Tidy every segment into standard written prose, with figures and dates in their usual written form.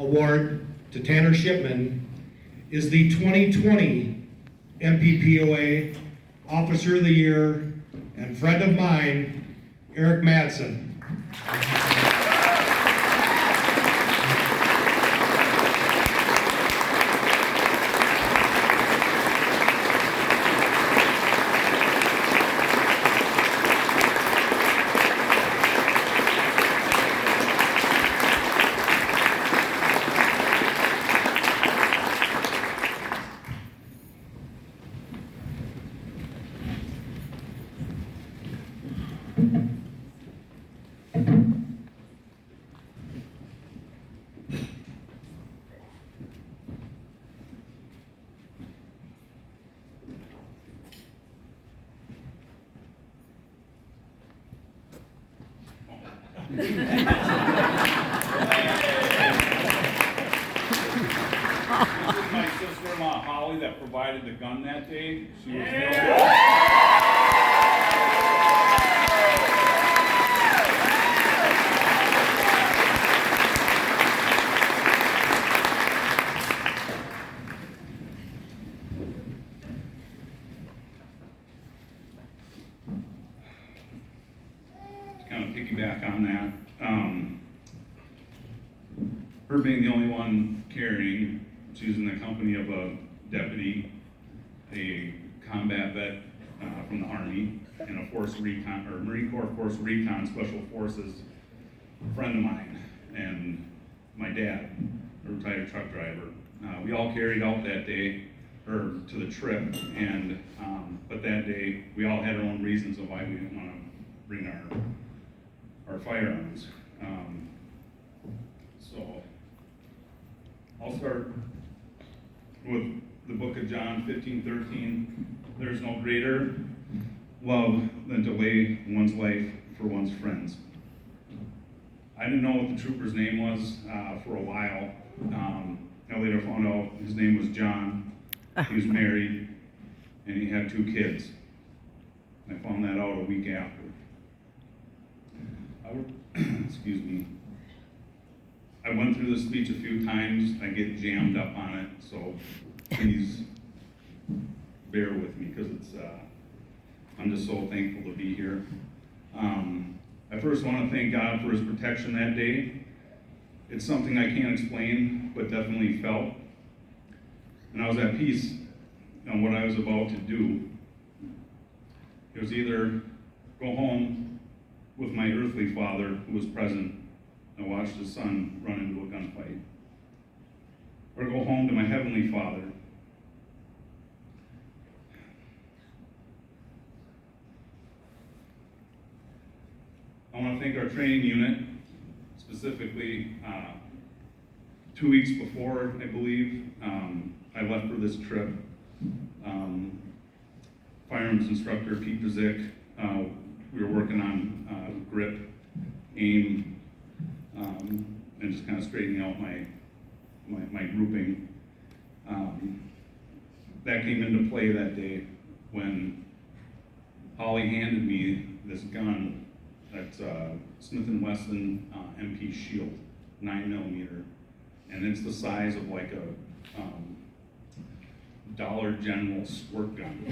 award to Tanner Shipman is the 2020 MPPOA Officer of the Year and friend of mine, Eric Madsen. My sister-in-law Holly that provided the gun that day. She was to kind of piggyback on that. Her being the only one carrying, she was in the company of a deputy, a combat vet from the Army, and a Force Recon, or Marine Corps Force Recon Special Forces friend of mine, and my dad, a retired truck driver. We all carried out that day, or to the trip, and but that day we all had our own reasons of why we didn't want to bring our firearms. So I'll start with the book of John 15:13. There's no greater love than to lay one's life for one's friends. I didn't know what the trooper's name was for a while. I later found out his name was John. He was married and he had 2 kids. I found that out a week after. Excuse me. I went through the speech a few times. I get jammed up on it, so please bear with me because I'm just so thankful to be here. I first want to thank God for his protection that day. It's something I can't explain, but definitely felt. And I was at peace on what I was about to do. It was either go home with my earthly father, who was present, and watched his son run into a gunfight, or go home to my heavenly Father. I want to thank our training unit, specifically 2 weeks before, I believe, I left for this trip. Firearms instructor Pete Brzezik, we were working on grip, aim, and just kind of straightening out my grouping. That came into play that day when Holly handed me this gun. That's Smith & Wesson MP Shield, 9mm, and it's the size of like a Dollar General squirt gun.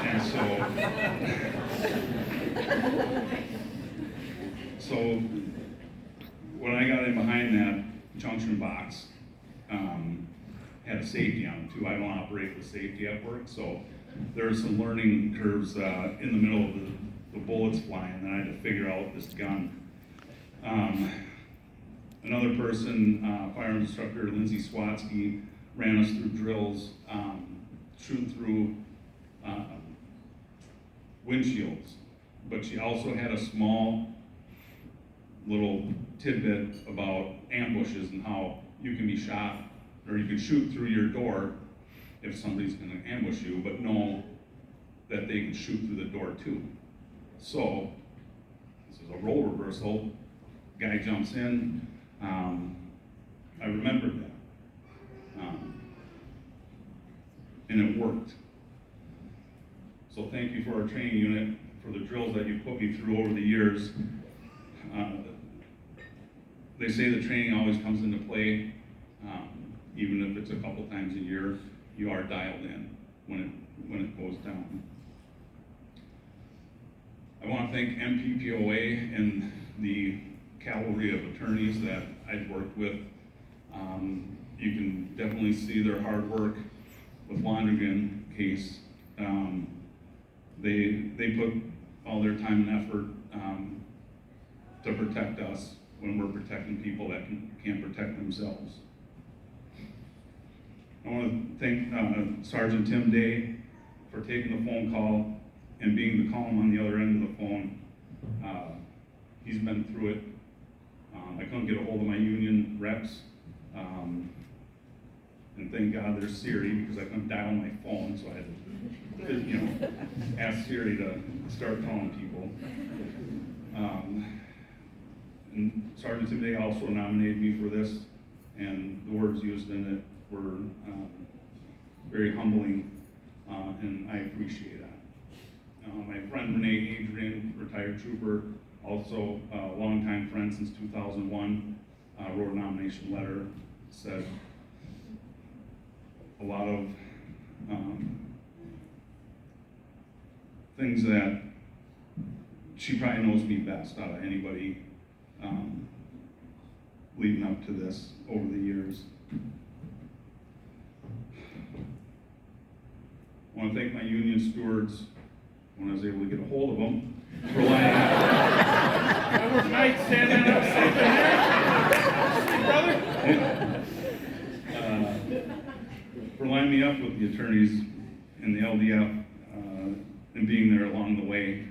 And so when I got in behind that junction box, had a safety on it too. I don't operate with safety at work, so there are some learning curves in the middle of the bullets flying, and I had to figure out this gun. Another person, firearms instructor Lindsay Swatsky, ran us through drills, shooting through windshields, but she also had a small little tidbit about ambushes and how you can be shot, or you can shoot through your door if somebody's going to ambush you, but know that they can shoot through the door too. So this is a role reversal. Guy jumps in. I remembered that, and it worked. So thank you for our training unit for the drills that you put me through over the years. they say the training always comes into play, even if it's a couple times a year, you are dialed in when it goes down. I want to thank MPPOA and the cavalry of attorneys that I've worked with. You can definitely see their hard work with Londrigan case. They put all their time and effort to protect us when we're protecting people that can't protect themselves. I want to thank Sergeant Tim Day for taking the phone call and being the calm on the other end of the phone. He's been through it. I couldn't get a hold of my union reps. And thank God there's Siri, because I couldn't dial my phone, so I had to, ask Siri to start calling people. And Sergeant Tim Day also nominated me for this, and the words used in it were very humbling, and I appreciate that. My friend Renee Adrian, retired trooper, also a longtime friend since 2001, wrote a nomination letter, said a lot of things that she probably knows me best out of anybody leading up to this over the years. I want to thank my union stewards when I was able to get a hold of them for lining up. I was night standing up saying, brother. For lining me up with the attorneys in the LDF and being there along the way.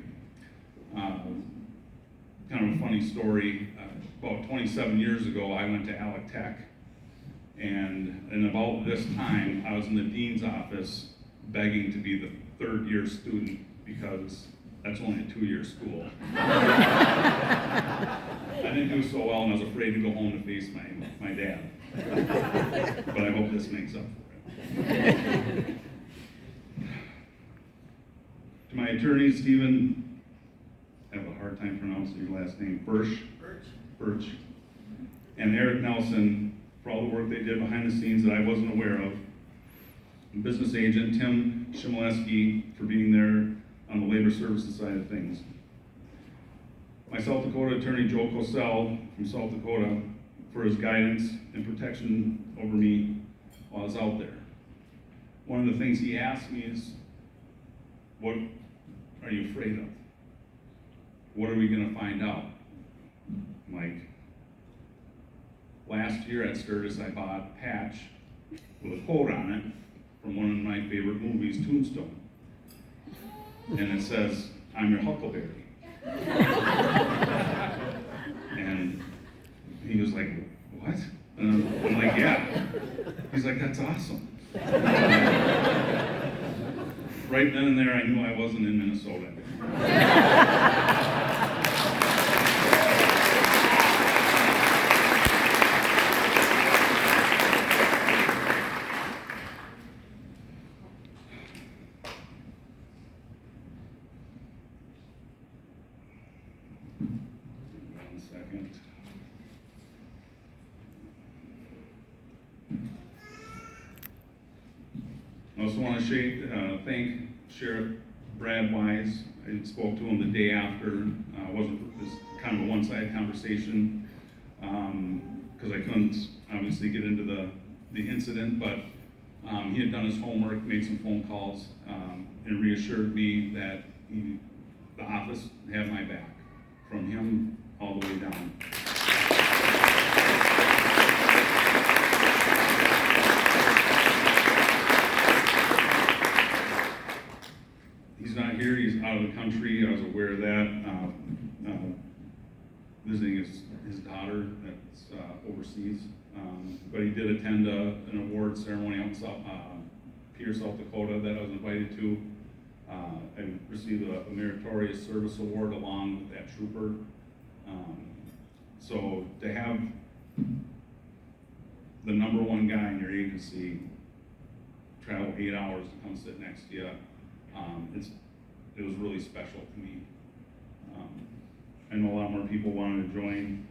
Kind of a funny story. About 27 years ago, I went to Alec Tech, and about this time, I was in the dean's office begging to be the third-year student because that's only a 2-year school. I didn't do so well, and I was afraid to go home to face my dad. But I hope this makes up for it. To my attorneys, Stephen, I have a hard time pronouncing your last name, Birch, and Eric Nelson, for all the work they did behind the scenes that I wasn't aware of. And business agent Tim Shimoleski for being there on the labor services side of things. My South Dakota attorney Joe Cosell from South Dakota for his guidance and protection over me while I was out there. One of the things he asked me is, what are you afraid of? What are we gonna find out? I'm like, last year at Sturgis I bought a patch with a quote on it from one of my favorite movies, Tombstone. And it says, I'm your Huckleberry. And he was like, what? And I'm like, yeah. He's like, that's awesome. Right then and there, I knew I wasn't in Minnesota. One second. I also want to thank Sheriff Brad Wise. I spoke to him the day after. It was kind of a one-sided conversation because I couldn't obviously get into the incident, but he had done his homework, made some phone calls, and reassured me that the office had my back, from him all the way down. He's not here, he's out of the country, I was aware of that. Visiting his daughter that's overseas. But he did attend an award ceremony out in Pierre, South Dakota that I was invited to. I received a meritorious service award along with that trooper. So to have the #1 guy in your agency travel 8 hours to come sit next to you, it was really special to me. I know a lot more people wanted to join.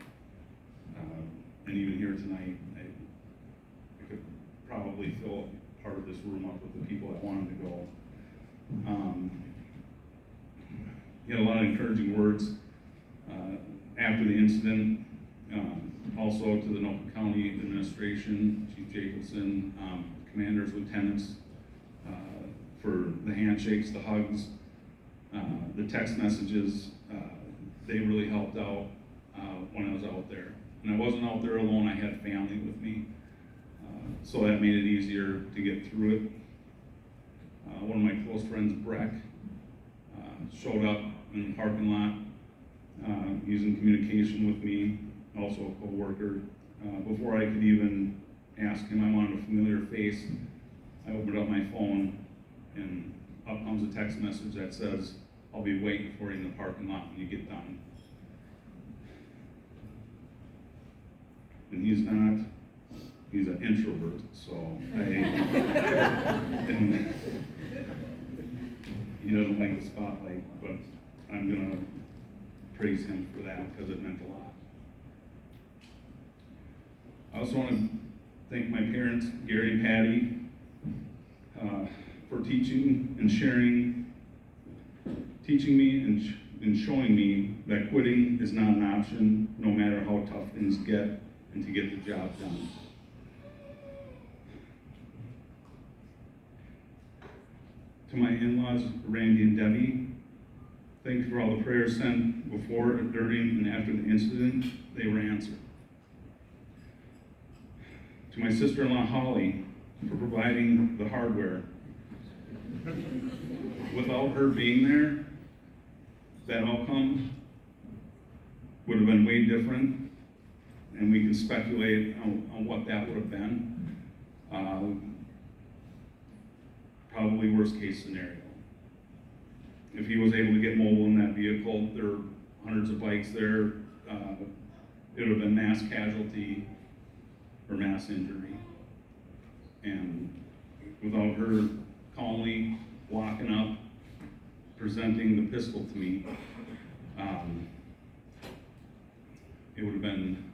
tonight, I could probably fill part of this room up with the people that wanted to go. He had a lot of encouraging words after the incident. Also to the Anoka County Administration, Chief Jacobson, commanders, lieutenants, for the handshakes, the hugs, the text messages. They really helped out when I was out there. And I wasn't out there alone, I had family with me. So that made it easier to get through it. One of my close friends, Breck, showed up in the parking lot. He's in communication with me, also a co-worker. Before I could even ask him, I wanted a familiar face. I opened up my phone and up comes a text message that says, "I'll be waiting for you in the parking lot when you get done." And he's an introvert, so and he doesn't like the spotlight, but I'm gonna praise him for that because it meant a lot. I also want to thank my parents, Gary and Patty, for teaching and sharing, teaching me and showing me that quitting is not an option, no matter how tough things get, and to get the job done. To my in-laws, Randy and Debbie, thank you for all the prayers sent before, during, and after the incident. They were answered. To my sister-in-law, Holly, for providing the hardware. Without her being there, that outcome would have been way different, and we can speculate on what that would have been. Probably worst case scenario. If he was able to get mobile in that vehicle, there are hundreds of bikes there, it would have been mass casualty or mass injury. And without her calmly walking up, presenting the pistol to me, it would have been,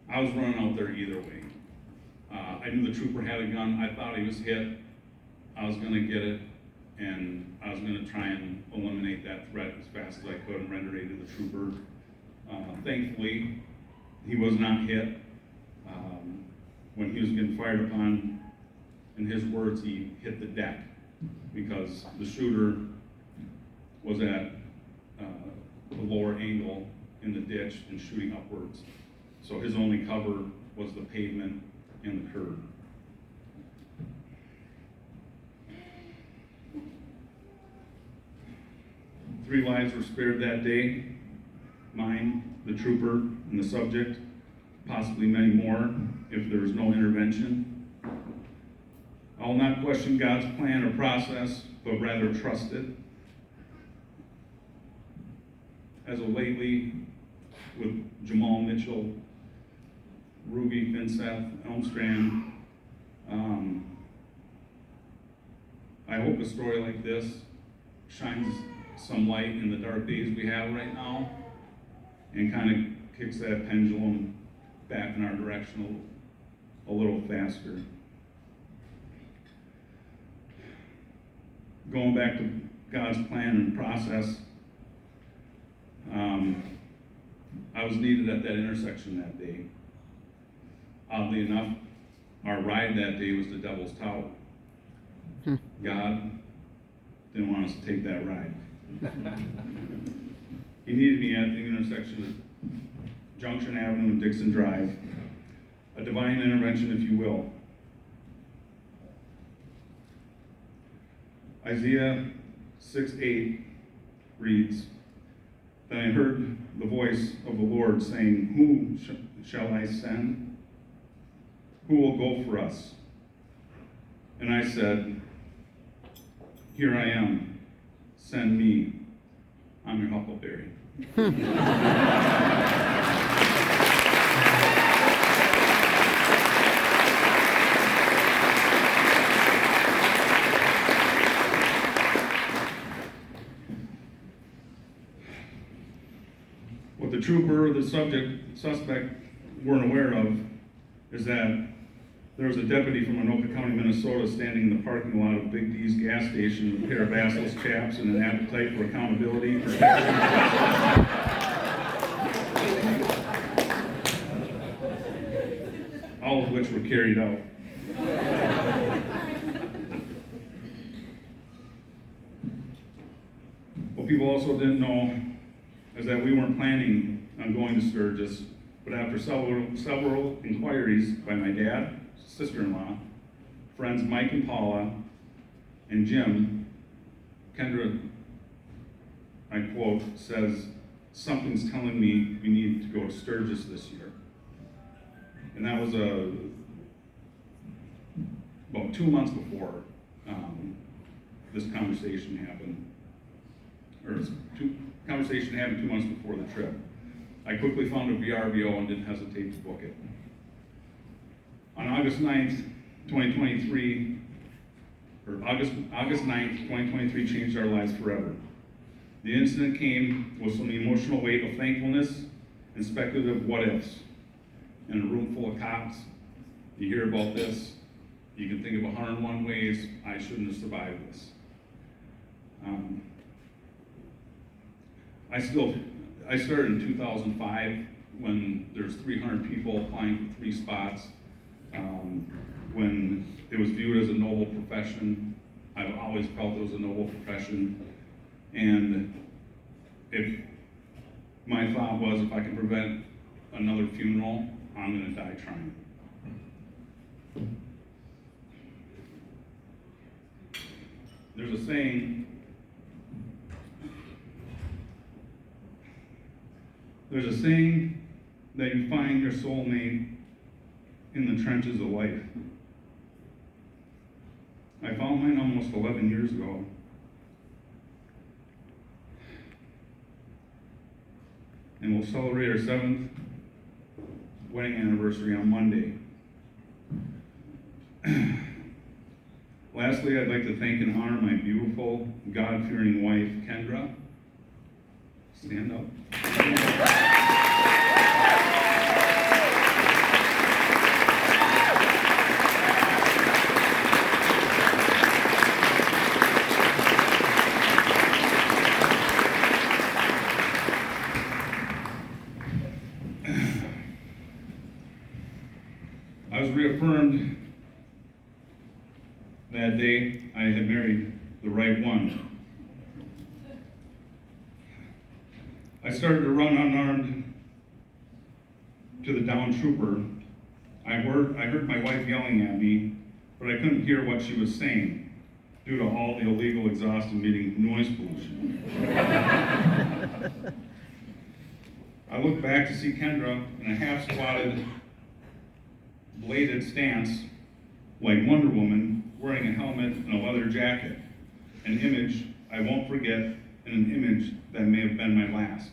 I was running out there either way. I knew the trooper had a gun. I thought he was hit. I was gonna get it, and I was gonna try and eliminate that threat as fast as I could and render aid to the trooper. Thankfully, he was not hit. When he was getting fired upon, in his words, he hit the deck because the shooter was at a lower angle in the ditch and shooting upwards. So his only cover was the pavement and the curb. Three lives were spared that day: mine, the trooper, and the subject, possibly many more if there was no intervention. I will not question God's plan or process, but rather trust it. As of lately, with Jamal Mitchell, Ruby Finseth, Elmstrand, I hope a story like this shines some light in the dark days we have right now and kind of kicks that pendulum back in our direction a little faster. Going back to God's plan and process, I was needed at that intersection that day. Oddly enough, our ride that day was to Devil's Tower. God didn't want us to take that ride. He needed me at the intersection of Junction Avenue and Dixon Drive. A divine intervention, if you will. Isaiah 6:8 reads, "Then I heard the voice of the Lord saying, Whom shall I send? Who will go for us? And I said, Here I am, send me. I'm your huckleberry." What the trooper or the suspect weren't aware of is that there was a deputy from Anoka County, Minnesota, standing in the parking lot of Big D's gas station with a pair of assless chaps and an appetite for accountability, protection. All of which were carried out. What people also didn't know is that we weren't planning on going to Sturgis, but after several inquiries by my dad, sister-in-law, friends Mike and Paula, and Jim, Kendra, I quote, says, "Something's telling me we need to go to Sturgis this year." And that was about 2 months before this conversation happened. Conversation happened 2 months before the trip. I quickly found a VRBO and didn't hesitate to book it. On August 9th, 2023, August 9th, 2023 changed our lives forever. The incident came with some emotional weight of thankfulness and speculative what-ifs. In a room full of cops, you hear about this, you can think of 101 ways I shouldn't have survived this. I started in 2005 when there's 300 people applying for 3 spots. When it was viewed as a noble profession, I've always felt it was a noble profession. And if my thought was, if I can prevent another funeral, I'm gonna die trying. There's a saying, that you find your soulmate in the trenches of life. I found mine almost 11 years ago. And we'll celebrate our 7th wedding anniversary on Monday. Lastly, I'd like to thank and honor my beautiful, God-fearing wife, Kendra. Stand up. I was reaffirmed that day I had married the right one. I started to run unarmed to the downed trooper. I heard my wife yelling at me, but I couldn't hear what she was saying due to all the illegal exhaust emitting noise pollution. I looked back to see Kendra in a half-squatted, bladed stance like Wonder Woman, wearing a helmet and a leather jacket. An image I won't forget, and an image that may have been my last.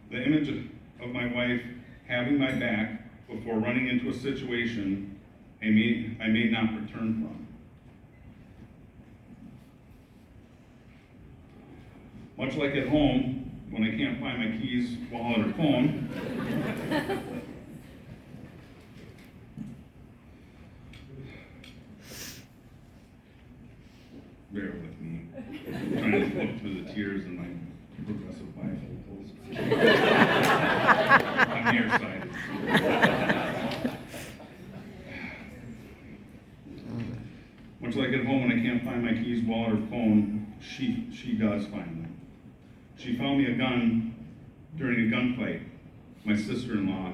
The image of my wife having my back before running into a situation I may not return from. Much like at home, when I can't find my keys, wallet, or phone, bear with me. I'm trying to look through the tears in my progressive bifocals. I'm nearsighted. Much like at home when I can't find my keys, wallet, or phone, she does find them. She found me a gun during a gunfight. My sister-in-law,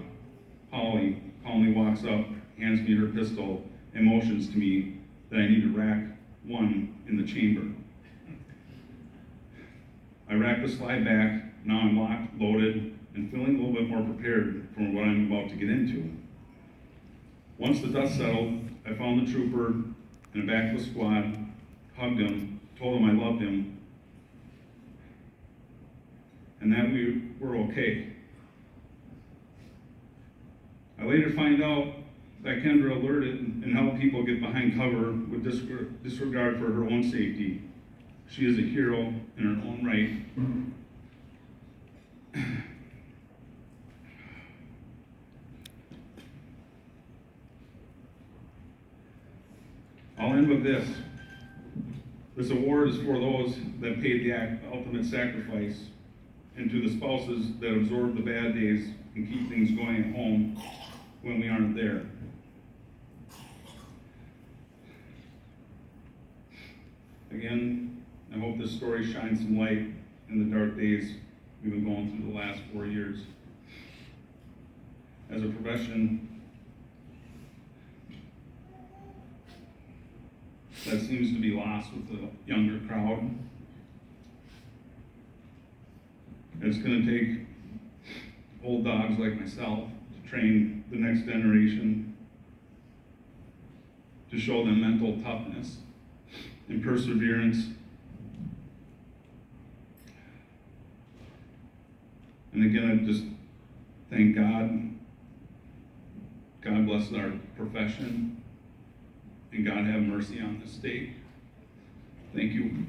Holly, calmly walks up, hands me her pistol, and motions to me that I need to rack one in the chamber. I rack the slide back, now I'm locked, loaded, and feeling a little bit more prepared for what I'm about to get into. Once the dust settled, I found the trooper in the back of the squad, hugged him, told him I loved him, and that we were okay. I later find out that Kendra alerted and helped people get behind cover with disregard for her own safety. She is a hero in her own right. with this. This award is for those that paid the ultimate sacrifice, and to the spouses that absorb the bad days and keep things going at home when we aren't there. Again, I hope this story shines some light in the dark days we've been going through the last 4 years. As a profession that seems to be lost with the younger crowd, it's going to take old dogs like myself to train the next generation, to show them mental toughness and perseverance. And again, I just thank God. God bless our profession, and God have mercy on this state. Thank you.